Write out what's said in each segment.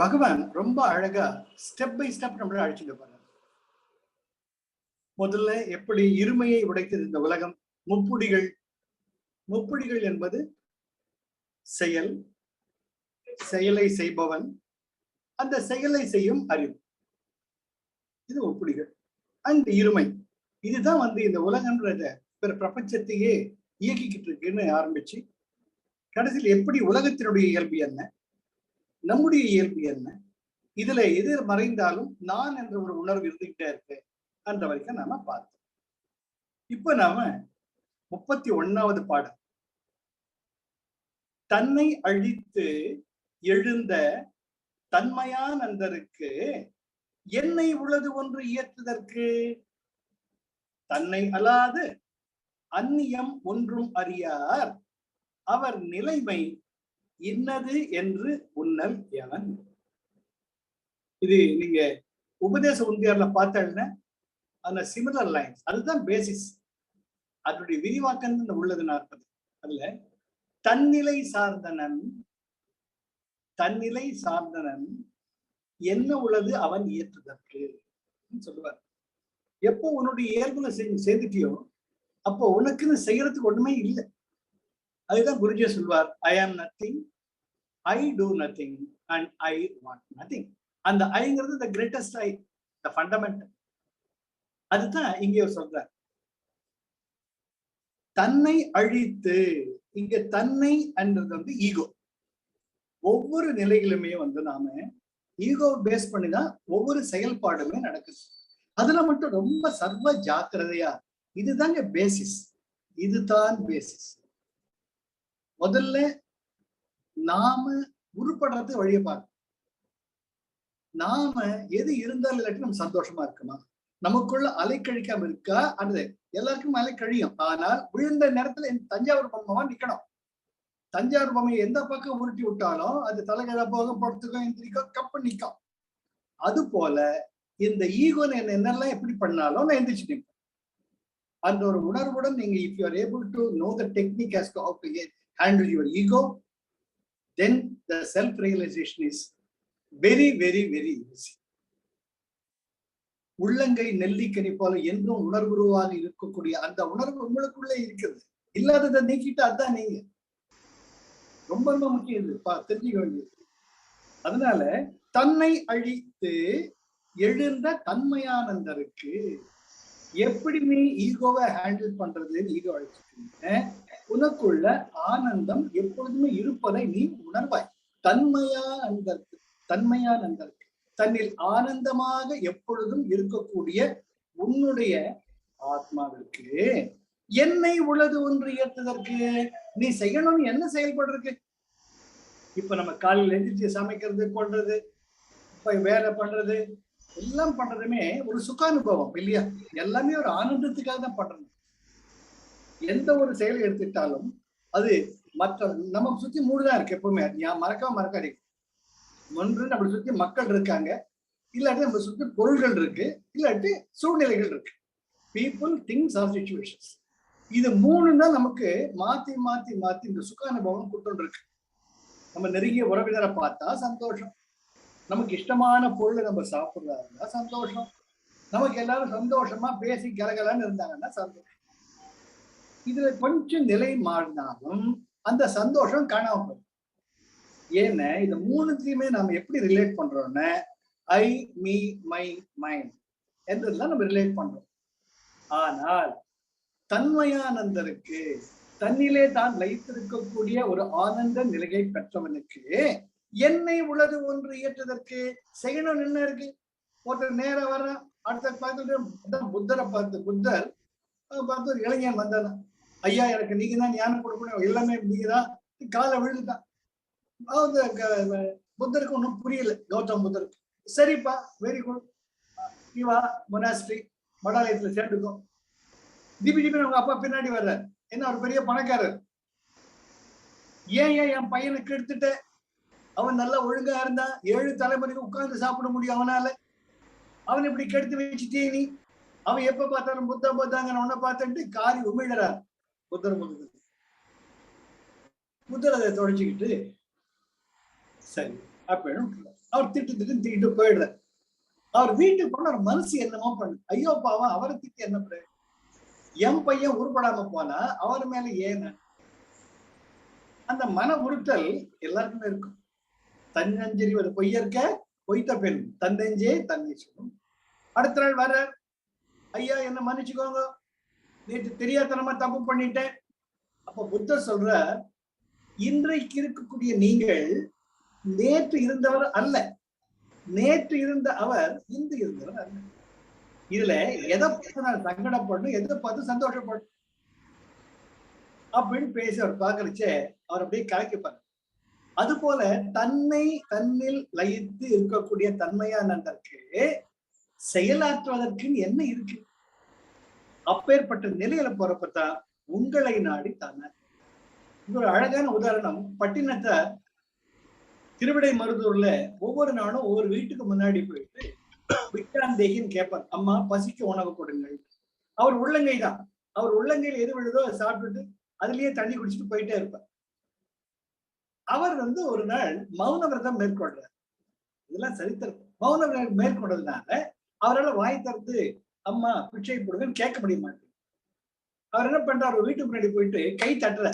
பகவான் ரொம்ப அழகா ஸ்டெப் பை ஸ்டெப் நம்மள அழைச்சிட்டு போறார். முதல்ல எப்படி இருமையை உடைத்தது இந்த உலகம். முப்புடிகள். முப்புடிகள் என்பது செயல், செயலை செய்பவன், அந்த செயலை செய்யும் அறிவு. இது முப்புடிகள். அண்ட் இருமை. இதுதான் இந்த உலகம்ன்றத பிரபஞ்சத்தையே இயக்கிக்கிட்டு இருக்குன்னு ஆரம்பிச்சு கடைசியில் எப்படி உலகத்தினுடைய இயல்பு என்ன, நம்முடைய இயல்பு என்ன, இதுல எது மறைந்தாலும் நான் என்ற ஒரு உணர்வு இருந்துகிட்டே இருக்கு அந்த வரைக்கும் நாம பார்த்தோம். இப்ப நாம 31வது பாடம். தன்னை அழித்து எழுந்த தன்மையான் அந்தருக்கு என்னை உளது ஒன்று இயற்றுதற்கு தன்னை அல்லாது அந்நியம் ஒன்றும் அறியார் அவர் நிலைமை இன்னது என்று உன்னல் எவன். இது நீங்க உபதேச உந்தியார்ல பார்த்தா அந்த சிமிலர் லைன்ஸ், அதுதான் பேசிஸ். அதனுடைய விரிவாக்கம் உள்ளது 40. அதுல தன்னிலை சார்ந்தனன், தன்னிலை சார்ந்தனன் என்ன உள்ளது அவன் இயற்றுதற்கு சொல்லுவார். எப்போ உன்னுடைய இயல்புல சேர்ந்துட்டியோ அப்போ உனக்குன்னு செய்யறதுக்கு ஒண்ணுமே இல்லை. அதுதான் குருஜி சொல்வார், ஐ ஆம் nothing, I two nothing and I want nothing. அந்த ஐங்கிறது the greatest I, the fundamental. அதுதான் இங்கே சொல்றார். தன்னை அழித்து, இங்க தன்னை என்றது ஈகோ. ஒவ்வொரு நிலைகளுமே நாம ஈகோ பேஸ் பண்ணிதான் ஒவ்வொரு செயல்பாடுமே நடக்குது. அதுல மட்டும் ரொம்ப சர்வ ஜாக்கிரதையா, இதுதாங்க பேசிஸ், இதுதான் பேசிஸ். முதல்ல நாம உருப்படுறது வழியை பார்க்கணும். நாம எது இருந்தாலும் இல்லாட்டி நம்ம சந்தோஷமா இருக்குமா, நமக்குள்ள அலை கழிக்காம இருக்கா, அது எல்லாருக்கும் அலை கழியும். ஆனால் விழுந்த நேரத்துல தஞ்சாவூர் பொம்மைவா நிக்கணும். தஞ்சாவூர் பொம்மையை எந்த பக்கம் உருட்டி விட்டாலும் அது தலைகீழ போக படுத்துக்கும், எந்திரிக்கும், கப்பு நிற்கும். அது போல இந்த ஈகோன்னு என்னெல்லாம் எப்படி பண்ணாலும் நான் எந்திரிச்சு நிற்பேன். அந்த ஒரு உணர்வுடன் நீங்க if you are able to know the technique as to how to handle your ego, then the self realization is very very very easy. உள்ளங்கை நெல்லிக்கனி போல என்றும் உணர்வுருவாக இருக்கக்கூடிய அந்த உணர்வு உங்களுக்குள்ளே இருக்கிறது. இல்லாததை நீக்கிட்டு அதான் நீங்க. ரொம்ப ரொம்ப முக்கியம் இது, தெரிஞ்சுக்க வேண்டியது. அதனால தன்னை அழித்து எழுந்த தன்மையானந்தருக்கு எப்படி நீ ஈகோவை ஹேண்டில் பண்றதுன்னு ஈகோ அழிச்சுக்கிறீங்க. உனக்குள்ள ஆனந்தம் எப்பொழுதுமே இருப்பதை நீ உணர்வாய். தன்மையானந்தருக்கு, தன்மையானந்தருக்கு, தன்னில் ஆனந்தமாக எப்பொழுதும் இருக்கக்கூடிய உன்னுடைய ஆத்மாவிற்கு என்னை உளது ஒன்று ஏற்றுதற்கு நீ செய்யணும்னு என்ன செயல்படுறதுக்கு. இப்ப நம்ம காலையில் எந்திரிச்சு சமைக்கிறது, கொள்றது, இப்ப வேலை பண்றது, எல்லாம் பண்றதுமே ஒரு சுகானுபவம் இல்லையா? எல்லாமே ஒரு ஆனந்தத்துக்காக தான் பண்றது. எந்த ஒரு செயலை எடுத்துக்கிட்டாலும் அது மற்ற நம்ம சுத்தி மூடுதான் இருக்கு. எப்பவுமே மறக்காதீங்க. ஒன்று நம்மளை சுத்தி மக்கள் இருக்காங்க, இல்லாட்டி நம்ம சுத்தி பொருள்கள் இருக்கு, இல்லாட்டி சூழ்நிலைகள் இருக்கு. People, things are situations. இது மூணு தான் நமக்கு மாத்தி மாத்தி மாத்தி இந்த சுகானுபவம் கொடுத்துட்டு இருக்கு. நம்ம நெருங்கிய உறவினரை பார்த்தா சந்தோஷம், நமக்கு இஷ்டமான பொருளை நம்ம சாப்பிட்றதா இருந்தா சந்தோஷம், நமக்கு எல்லாரும் சந்தோஷமா பேசி கலகலன்னு இருந்தாங்கன்னா சந்தோஷம். இதுல கொஞ்சம் நிலை மாறினாலும் அந்த சந்தோஷம் காணாம போகும். ஏன்னா இந்த மூணுத்தையுமே நாம எப்படி ரிலேட் பண்றோம்னா ஐ, மீ, மை, மைண்ட் என்றதுதான் நம்ம ரிலேட் பண்றோம். ஆனால் தன்மையானந்தருக்கு, தன்னிலே தான் வைத்திருக்கக்கூடிய ஒரு ஆனந்த நிலையை பெற்றவனுக்கு என்னை உளது ஒன்று இயற்றுவதற்கு செய்யணும் என்ன இருக்கு. ஒருத்தர் நேரம் வர அடுத்த பார்த்துட்டு புத்தரை புத்தர் பார்த்து ஒரு இளைஞன் வந்தாதான், ஐயா எனக்கு நீங்க தான் ஞானம் கொடுக்கணும், எல்லாமே நீங்க தான், காலை விழுதுதான். புத்தருக்கு ஒன்றும் புரியல, கௌதம் புத்தருக்கு. சரிப்பா, வெரி குட், நீ வா மொனாஸ்ட்ரி மடாலயத்துல சேர்ந்துக்கும். திபி அவங்க அப்பா பின்னாடி வர்றாரு, என்ன ஒரு பெரிய பணக்காரர். ஏன் என் பையனுக்கு எடுத்துட்ட, அவன் நல்லா ஒழுங்கா இருந்தான், 7 தலைமுறைக்கு உட்கார்ந்து சாப்பிட முடியும் அவனால, அவன் இப்படி கெடுத்து வச்சுட்டே நீ. அவன் எப்ப பார்த்தாலும் புத்தா புத்தாங்க உன்னை பார்த்துட்டு காரி உமிழறார் புத்தர். புத்தர் அதை தொடச்சிக்கிட்டு சரி அப்படின்னு அவர் திட்டு போயிடுறாரு. அவர் வீட்டுக்கு போன ஒரு மனசு என்னமோ பண்ணு, ஐயோ பாவம் அவரை திட்டு என்ன பண்ணு, என் பையன் உருப்படாம போனா அவர் மேல ஏன அந்த மன உறுத்தல் எல்லாருக்குமே இருக்கும். தன்னஞ்செறிவது பொய்யற்க பொய்த்த பெண் தன்னெஞ்சே தன்னை சொல்லும். அடுத்த நாள் வர, ஐயா என்ன மன்னிச்சுக்கோங்க, நேற்று தெரியாதனமா தப்பு பண்ணிட்டேன். அப்ப புத்தர் சொல்ற, இன்றைக்கு இருக்கக்கூடிய நீங்கள் நேற்று இருந்தவர் அல்ல, நேற்று இருந்த அவர் இன்று இருந்தவர் அல்ல. இதுல எதை பார்த்து நான் சங்கடப்படணும், எதை பார்த்து சந்தோஷப்படணும் அப்படின்னு பேசி அவர் பார்க்கறச்சே அவர் அப்படியே கலக்கிப்பார். அது போல தன்னை தன்னில் லயித்து இருக்கக்கூடிய தன்மையானதற்கு செயலாற்றுவதற்கு என்ன இருக்கு? அப்பேற்பட்ட நிலையில போறப்பதான் உங்களை நாடி தானே. ஒரு அழகான உதாரணம், பட்டினத்தார் திருவிடை மருதூர்ல ஒவ்வொரு நாளும் ஒவ்வொரு வீட்டுக்கு முன்னாடி போயிட்டு விட்டாந்தேகின்னு கேட்பார், அம்மா பசிக்கு உணவு கொடுங்கள். அவர் உள்ளங்கை தான், அவர் உள்ளங்கையில் எது விழுதோ அதை சாப்பிட்டுட்டு அதுலயே தண்ணி குடிச்சிட்டு போயிட்டே இருப்பார். அவர் ஒரு நாள் மௌன விரதம் மேற்கொள்றார். இதெல்லாம் சரித்திரம். மௌன விரதம் மேற்கொண்டதுனால அவரால் வாய் திறந்து அம்மா பிச்சை போடுங்கன்னு கேட்க முடிய மாட்டேங்குது. அவர் என்ன பண்றாரு, வீட்டுக்கு முன்னாடி போயிட்டு கை தட்டுற.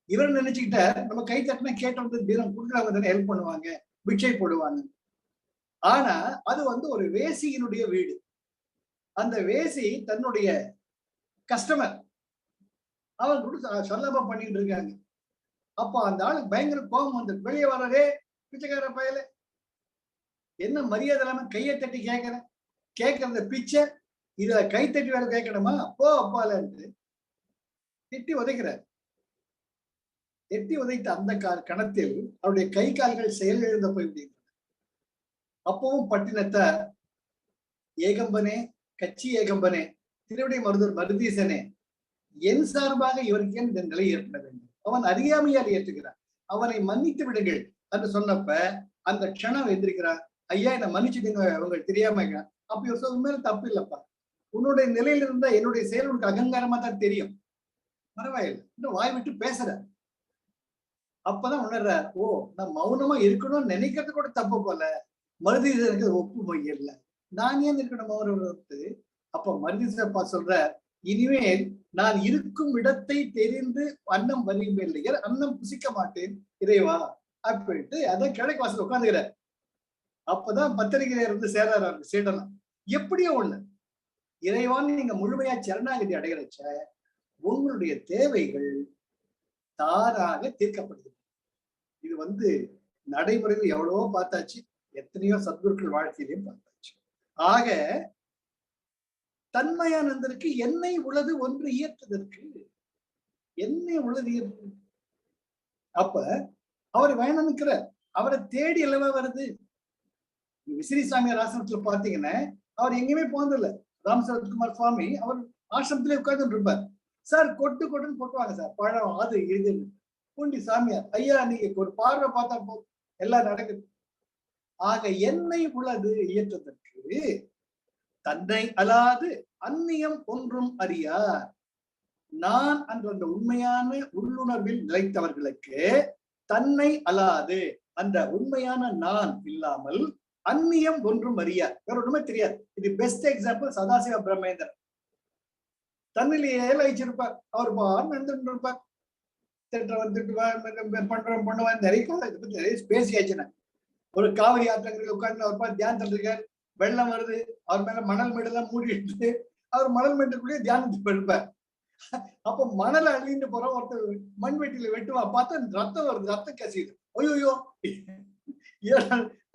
இவர் நினைச்சுக்கிட்ட நம்ம கை தட்டினா கேட்ட தினம் குடுக்கிறவங்க தானே ஹெல்ப் பண்ணுவாங்க, பிச்சை போடுவாங்க. ஆனா அது ஒரு வேசியினுடைய வீடு. அந்த வேசி தன்னுடைய கஸ்டமர் அவன் கூட சொல்லாம பண்ணிட்டு இருக்காங்க. அப்ப அந்த ஆளுக்கு பயங்கர கோபம் வந்து, வெளியே வர்றதே பிச்சைக்கார பயல, என்ன மரியாதை இல்லாம கையை தட்டி கேட்கறத பிச்சை, இத கை தட்டி வேற கேட்கணுமா, போ அப்பால திட்டி உதைக்கிறார். எட்டி உதைத்த அந்த கணத்தில் அவருடைய கை கால்கள் செயல் எழுந்த போய் அப்பவும் பட்டினத்தார், ஏகம்பனே, கட்சி ஏகம்பனே, திருவிடை மருதூர் மருதீசனே, என் சார்பாக இவருக்கு இந்த நிலை ஏற்பட வேண்டும். அவன் அறியாமையால் ஏற்றுகிறான், அவனை மன்னித்து விடுங்கள் என்று சொன்னப்ப அந்த க்ஷணம் எந்திரிக்கிறான், ஐயா என்ன மன்னிச்சுடுங்க, உங்களுக்கு தெரியாம. அப்ப இவர் மேல தப்பு இல்லப்பா, உன்னுடைய நிலையில இருந்தா என்னுடைய செயல் உனக்கு அகங்காரமா தான் தெரியும், பரவாயில்லை இன்னும் வாய் விட்டு பேசுற. அப்பதான் உணர்ற, ஓ நான் மௌனமா இருக்கணும்னு நினைக்கிறது கூட தப்பு போல, மருதீசனுக்கு ஒப்பு மொழியல்ல, நான் ஏன் இருக்கணும் மௌனத்து. அப்ப மருதீசப்பா சொல்ற, இனிமேல் நான் இருக்கும் இடத்தை தெரிந்து அன்னம் வரியும் இல்லையா, அன்னம் புசிக்க மாட்டேன் இறைவா அப்படின்ட்டு அதை கிழக்கு வாசல் உட்காந்துக்கிறார். அப்பதான் பத்திரிகையில இருந்து சேராரு சீடலாம். எப்படியோ ஒண்ணு, இறைவான் நீங்க முழுமையா சரணாகதி அடைகிறச்ச உங்களுடைய தேவைகள் தாராக தீர்க்கப்படுது. இது நடைமுறையில் எவ்வளவோ பார்த்தாச்சு, எத்தனையோ சத்குருக்கள் வாழ்க்கையிலையும் பார்த்தாச்சு. ஆக தன்மையானதற்கு என்னை உளது ஒன்று இயற்றுதற்கு, என்னை உளது இயற்று. அப்ப அவர் வேணும்னுக்கிற அவரை தேடி அல்லவா வருது. விசிறி சாமியார் ஆசிரமத்துல பாத்தீங்கன்னா அவர் எங்கேயுமே போனதில்லை. ராம் சரத்குமார் சுவாமி அவர் ஆசிரமத்திலே உட்கார்ந்து இருப்பார். சார் கொட்டுன்னு கொட்டுவாங்க சார், பழம் அது இதுன்னு. பூண்டி சாமியார், ஐயா நீங்க ஒரு பார்வை பார்த்தா போதும் எல்லாம் நடக்குது. ஆக என்னை உளது இயற்றதற்கு தன்னை அல்லாது அந்நியம் ஒன்றும் அறியார். நான் அந்த உண்மையான உள்ளுணர்வில் நிலைத்தவர்களுக்கு தன்னை அல்லாது அந்த உண்மையான நான் இல்லாமல் அந்நியம் ஒன்றும் அறியார், வேற ஒண்ணுமே தெரியாது. இது பெஸ்ட் எக்ஸாம்பிள் சதாசிவ பிரம்மேந்திரன். தன்னிலேயே லயிச்சிருப்பார். அவர் நடந்துட்டு இருப்பார், திட்டவன் திட்டுவார், பண்றவன் பண்ணுவான், நிறைய பேசியாச்சுன்னா. ஒரு காவிரி ஆற்றங்கரையில் உட்கார்ந்து அவர் பார்த்து தியானத்தில் இருக்கார், வெள்ளம் வருது, அவர் மேல மணல் மேடெல்லாம் மூடிட்டு அவர் மணல் மேட்டுக்குள்ளேயே தியானத்துக்கு இருப்பார். அப்ப மணலை அள்ளிட்டு போற ஒருத்தர் மண் வெட்டியில வெட்டுவா, பார்த்தா ரத்தம் வருது, ரத்தம் கசியுது. ஐயோ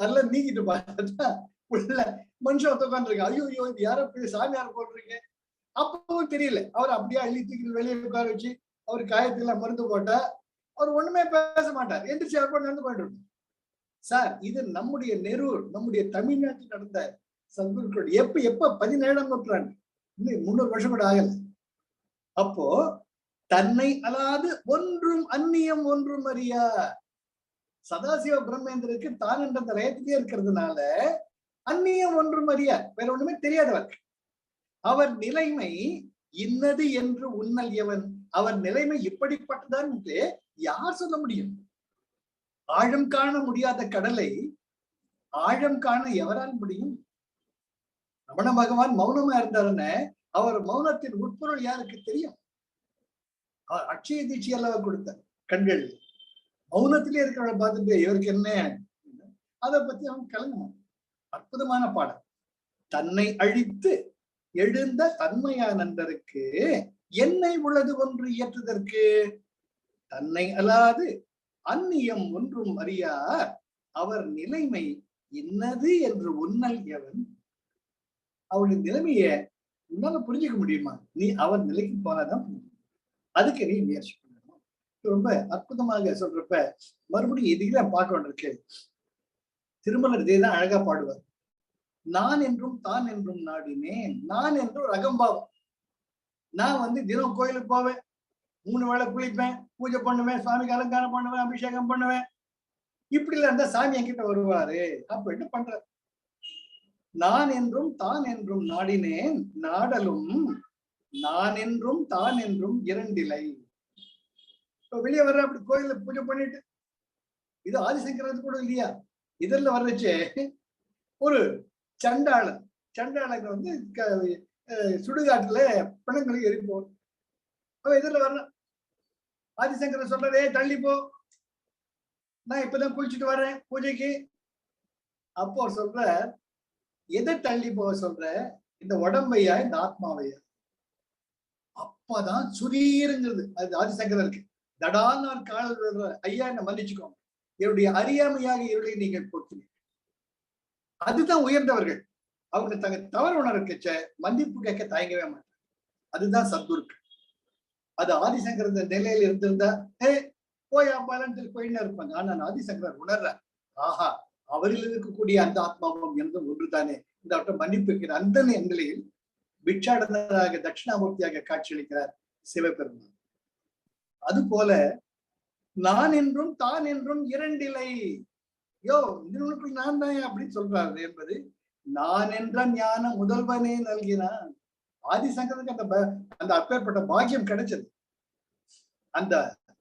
நல்லா நீக்கிட்டு பார்த்தா உள்ள மனுஷன் உட்காந்துருக்கேன். ஐயோ இது யாரோ சாமியார் போட்டிருக்கேன். அப்பவும் தெரியல. அவர் அப்படியே அள்ளி தூக்கி வெளியே உட்கார வச்சு அவர் காயத்துக்கெல்லாம் மருந்து போட்டா அவர் ஒண்ணுமே பேச மாட்டார், எந்திரிச்சு அவர் நடந்து போயிட்டு இருக்கும். சார் இது நம்முடைய நெரூர், நம்முடைய தமிழ்நாட்டில் நடந்த சத்குருக்கள். எப்ப 17ஆம் நூற்றாண்டு, இன்னும் 300 வருஷம் கூட ஆகல. அப்போ தன்னை அல்லாது ஒன்றும் அந்நியம் ஒன்றும் அறியா. சதாசிவ பிரம்மேந்திரருக்கு தான் என்ற லயத்திலே இருக்கிறதுனால அந்நியம் ஒன்றும் அறியா, வேற ஒண்ணுமே தெரியாதவர். அவர் நிலைமை இன்னது என்று உன்னல் எவன், அவர் நிலைமை இப்படிப்பட்டதான் என்று யார் சொல்ல முடியும்? ஆழம் காண முடியாத கடலை ஆழம் காண எவரால் முடியும்? ரமண பகவான் மௌனமா இருந்தாருன்னு அவர் மௌனத்தின் உட்பொருள் யாருக்கு தெரியும்? அவர் அட்சய தீட்சி அல்லவா கொடுத்தார் கண்கள். மௌனத்திலே இருக்கிறவரை பார்த்துட்டு இவருக்கு என்ன, அதை பத்தி அவன் கலங்கணும். அற்புதமான பாடம். தன்னை அழித்து எழுந்த தன்மையானந்தருக்கு என்னை உள்ளது ஒன்று இயற்றுதற்கு தன்னை அல்லாது அந்நியம் ஒன்றும் அறியார் அவர் நிலைமை இன்னது என்று உன்னல் எவன். அவருடைய நிலைமைய உன்னால புரிஞ்சுக்க முடியுமா? நீ அவர் நிலைக்கு போனாதான் அதுக்கு நீ முயற்சி பண்ணணும். ரொம்ப அற்புதமாக சொல்றப்ப மறுபடியும் இதுதான் பார்க்க வேண்டியிருக்கு. திருமலர் இதேதான் அழகா பாடுவார். நான் என்றும் தான் என்றும் நாடினேன். நான் என்று ஒரு அகம்பாவம். நான் தினம் கோயிலுக்கு போவேன், 3 வேளை குளிப்பேன், பூஜை பண்ணுவேன், சுவாமிக்கு அலங்காரம் பண்ணுவேன், அபிஷேகம் பண்ணுவேன். இப்படி இல்ல இருந்தா சாமி என்கிட்ட வருவாரு அப்படின்னு பண்ற. நான் என்றும் தான் என்றும் நாடினேன் நாடலும் நான் என்றும் தான் என்றும் இரண்டிலை. இப்ப வெளியே வர்ற அப்படி கோயில பூஜை பண்ணிட்டு, இது ஆதிசங்கரது கூட இல்லையா? இதுல வர்றச்சே ஒரு சண்டாளன் சுடுகாட்டுல பிணங்களை எரிப்போம். அவ எதிரில வர்ற ஆதிசங்கரன் சொல்றதே தள்ளி போ, நான் இப்பதான் குளிச்சுட்டு வர்றேன் பூஜைக்கு. அப்போ சொல்ற, எதை தள்ளி போக சொல்ற? இந்த உடம்பையா இந்த ஆத்மாவையா? அப்பதான் சுரீருங்கிறது அது ஆதிசங்கரருக்கு. தடான கால ஐயா என்ன மன்னிச்சுக்கோங்க, என்னுடைய அறியாமையாக இருளை நீங்கள் போக்கினீங்க. அதுதான் உயர்ந்தவர்கள். அவங்க தங்க தவறு உணர்வுச்ச மன்னிப்பு கேட்க தயங்கவே மாட்டாங்க. அதுதான் சத்குருக்கு. அது ஆதிசங்கர நிலையில இருந்திருந்தா போயா பாலன் போயின்னு இருப்பாங்க. ஆனா ஆதிசங்கரர் உணர்ற, ஆஹா அவரில் இருக்கக்கூடிய அந்த ஆத்மாவும் எனதும் ஒன்றுதானே, இந்த அவற்றை மன்னிப்பு வைக்கிற அந்த நிலையில் பிட்சாடனராக தட்சிணாமூர்த்தியாக காட்சியளிக்கிறார் சிவபெருமான். அது போல நான் என்றும் தான் என்றும் இரண்டிலை. இந்த நான் தான் அப்படின்னு சொல்றாரு என்பது நான் என்ற ஞான முதல்வனே நல்கினான். ஆதிசங்கருக்கு அந்த அப்பேற்பட்ட பாக்கியம் கிடைச்சது. அந்த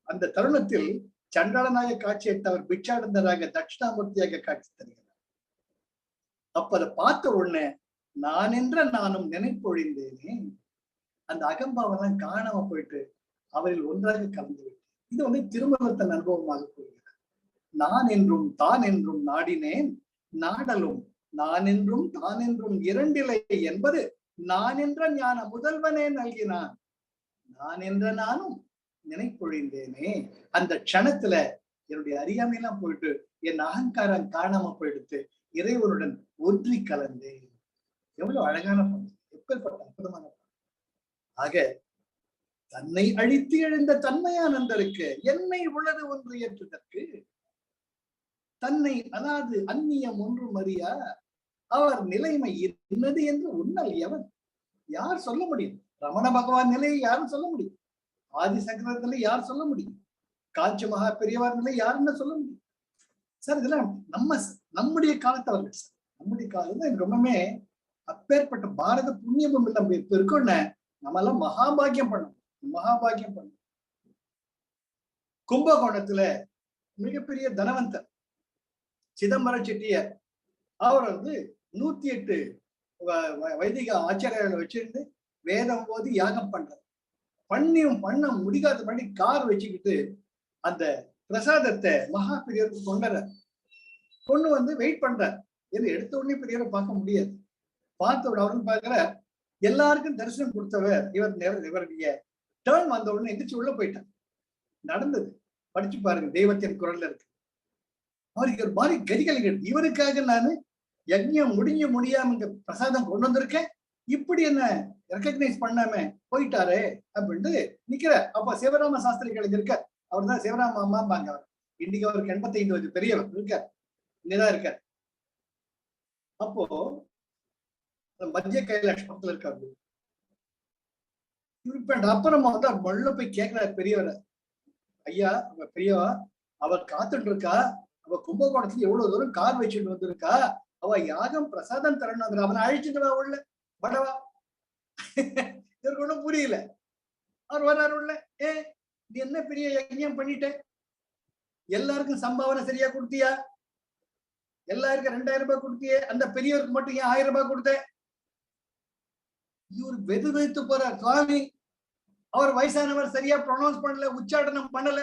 அந்த தருணத்தில் சண்டாளனாக காட்சியளித்தவர் பிட்சாடனராக தட்சிணாமூர்த்தியாக காட்சி தருகிறார். அப்ப அதை பார்த்த உடனே நான் என்ற நானும் நினைப்பொழிந்தேனே, அந்த அகம்பாவெல்லாம் காணாம போயிட்டு அவரில் ஒன்றாக கலந்து விட்டேன். இது திருமணத்தின் அனுபவமாக கூறுகிறார். நான் என்றும் தான் என்றும் நாடினேன் நாடலும் நான் என்றும் தான் என்றும் இரண்டிலை என்பது நான் என்ற ஞான முதல்வனே நல்கினான். நான் என்ற நானும் நினைப்பொழிந்தேனே, அந்த க்ஷணத்துல என்னுடைய அறியாமையெல்லாம் போயிட்டு என் அகங்காரம் காணாம போயிடுத்து இறைவனுடன் ஒன்றி கலந்தேன். எவ்வளவு அழகான பணம், எப்பேற்பட்ட அற்புதமான பணம். ஆக தன்னை அழித்து எழுந்த தன்மையானந்தருக்கு என்னை உள்ளது ஒன்று ஏற்றுதற்கு தன்னை அதாவது அந்நியம் ஒன்றும் அறியா அவர் நிலைமை என்னது என்று உன்னல் எவன். யார் சொல்ல முடியும்? ரமண பகவான் நிலையை யாரும் சொல்ல முடியும்? ஆதிசங்கரர் நிலை யார் சொல்ல முடியும்? காஞ்சி மகா பெரியவார் நிலை யாருன்னு சொல்ல முடியும்? சார் இதெல்லாம் நம்முடைய காலத்தவர்கள் சார். நம்முடைய காலம் ரொம்பவே அப்பேற்பட்ட பாரத புண்ணியமும் நம்ம இப்ப இருக்கோன்னு நம்ம எல்லாம் மகாபாகியம் பண்ணணும். மகாபாகியம் பண்ணணும். கும்பகோணத்துல மிகப்பெரிய தனவந்தர் சிதம்பர செட்டியார், அவர் 108 வைதிக ஆச்சாரியர்களை வச்சிருந்து வேதம் போது யாகம் பண்றார். பண்ண முடியாத பண்ணி கார் வச்சுக்கிட்டு அந்த பிரசாதத்தை மகா பெரியவருக்கு கொண்டு வெயிட் பண்றார். எடுத்த உடனே பெரியவரை பார்க்க முடியாது. பார்த்த அவரும் பார்க்கிற, எல்லாருக்கும் தரிசனம் கொடுத்தவர் இவருடைய டேர்ன் வந்த உடனே எந்திரிச்சு உள்ள போயிட்டார். நடந்தது படிச்சு பாருங்க, தெய்வத்தின் குரல்ல இருக்கு. அவருக்கு ஒரு மாதிரி கதிகலைகள், இவருக்காக நான் யஜ்ஞம் முடியாம இங்க பிரசாதம் கொண்டு வந்திருக்கேன், இப்படி என்ன ரெக்கக்னைஸ் பண்ணாம போயிட்டாரு அப்படின்ட்டு நிக்கிற. அப்ப சிவராம சாஸ்திரிகள் இருக்கார். அவர் தான் சிவராம அம்மாம்பாங்க. அவர் இன்னைக்கு அவருக்கு 85 வயது பெரியவர் இருக்கார், இங்கதான் இருக்கார். அப்போ மத்திய கைலாஷ்பத்துல இருக்காரு. அப்புறமா மொள்ள போய் கேட்கிறார் பெரியவரை, ஐயா பெரியவா அவர் காத்துட்டு இருக்கா, அவ கும்பகோணத்துல எவ்வளவு தூரம் கார் வச்சுட்டு வந்திருக்கா, அவ யாகம் பிரசாதம் தரணும், அவனை அழிச்சுட்டு உள்ள படவா. இவருக்கு ஒண்ணும் புரியல. அவர் வர்றாரு உள்ள, நீ என்ன பெரிய யஜ்ஞம் பண்ணிட்ட, எல்லாருக்கும் சம்பாவனை சரியா கொடுத்தியா? எல்லாருக்கும் 2000 ரூபாய் கொடுத்தியே, அந்த பெரியவருக்கு மட்டும் ஏன் 1000 ரூபாய் கொடுத்த? இவர் வெது வெதுத்து போறார். சுவாமி, அவர் வயசானவர் சரியா ப்ரொனவுன்ஸ் பண்ணல, உச்சாடனம் பண்ணல.